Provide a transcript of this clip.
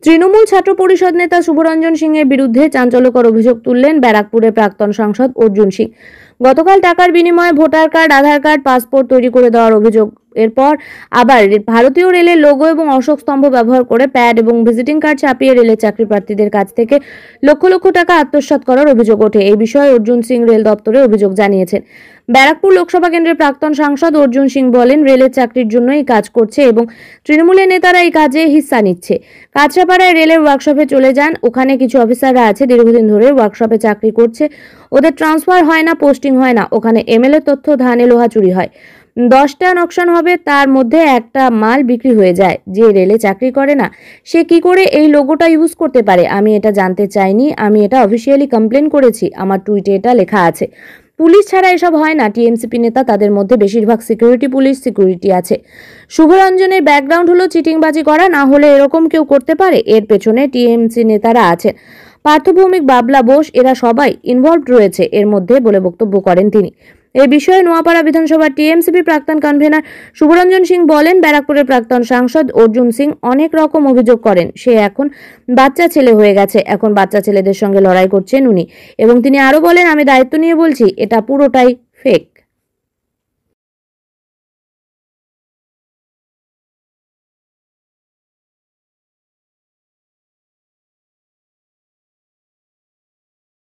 তৃণমূল ছাত্র পরিষদ নেতা শুভরঞ্জন সিংয়ের বিরুদ্ধে চাঞ্চল্যকর অভিযোগ তুললেন ব্যারাকপুরের প্রাক্তন সাংসদ অর্জুন সিং। গতকাল টাকার বিনিময়ে ভোটার কার্ড, আধার কার্ড, পাসপোর্ট তৈরি করে দেওয়ার অভিযোগ। এরপর আবার ভারতীয় রেলের লোগো এবং অশোক স্তম্ভ ব্যবহার করে প্যাড এবং ভিজিটিং কার্ড ছাপিয়ে রেলের চাকরি প্রার্থীদের কাছ থেকে লক্ষ লক্ষ টাকা আত্মসাৎ করার অভিযোগ ওঠে। এই বিষয়ে অর্জুন সিং রেল দপ্তরে অভিযোগ জানিয়েছেন। ব্যারাকপুর লোকসভা কেন্দ্রের প্রাক্তন সাংসদ অর্জুন সিং বলেন, রেলের চাকরির জন্য এই কাজ করছে এবং তৃণমূলের নেতারা এই কাজে হিস্সা নিচ্ছে। কাঁচরাপাড়ায় রেলের ওয়ার্কশপে চলে যান, ওখানে কিছু অফিসাররা আছে, দীর্ঘদিন ধরে ওয়ার্কশপে চাকরি করছে, ওদের ট্রান্সফার হয় না, পোস্টিং হয় না। ওখানে এমএলএ তথ্য ধানে লোহা চুরি হয়, 10টা নকশান হবে, তার মধ্যে একটা মাল বিক্রি হয়ে যায়। যে রেলে চাকরি করে না সে কি করে এই লোগোটা ইউজ করতে পারে? আমি এটা জানতে চাইনি, আমি এটা অফিসিয়ালি কমপ্লেন করেছি, আমার টুইটে এটা লেখা আছে। পুলিশ ছাড়া এসব হয় না। টিএমসিপি নেতা, তাদের মধ্যে বেশিরভাগ সিকিউরিটি, পুলিশ সিকিউরিটি আছে। শুভরঞ্জনের ব্যাকগ্রাউন্ড হলো চিটিংবাজি করা, না হলে এরকম কেউ করতে পারে? এর পেছনে টিএমসি নেতারা আছেন, পার্থ ভৌমিক, বাবলা বোস, এরা সবাই ইনভলভড রয়েছে এর মধ্যে বলে বক্তব্য করেন তিনি। এই বিষয়ে নোয়াপাড়া বিধানসভার টিএমসিপি প্রাক্তন কনভেনার শুভরঞ্জন সিং বলেন, ব্যারাকপুরের প্রাক্তন সাংসদ অর্জুন সিং অনেক রকম অভিযোগ করেন। সে এখন বাচ্চা ছেলে হয়ে গেছে, এখন বাচ্চা ছেলেদের সঙ্গে লড়াই করছেন উনি। এবং তিনি আরো বলেন, আমি দায়িত্ব নিয়ে বলছি, এটা পুরোটাই ফেক।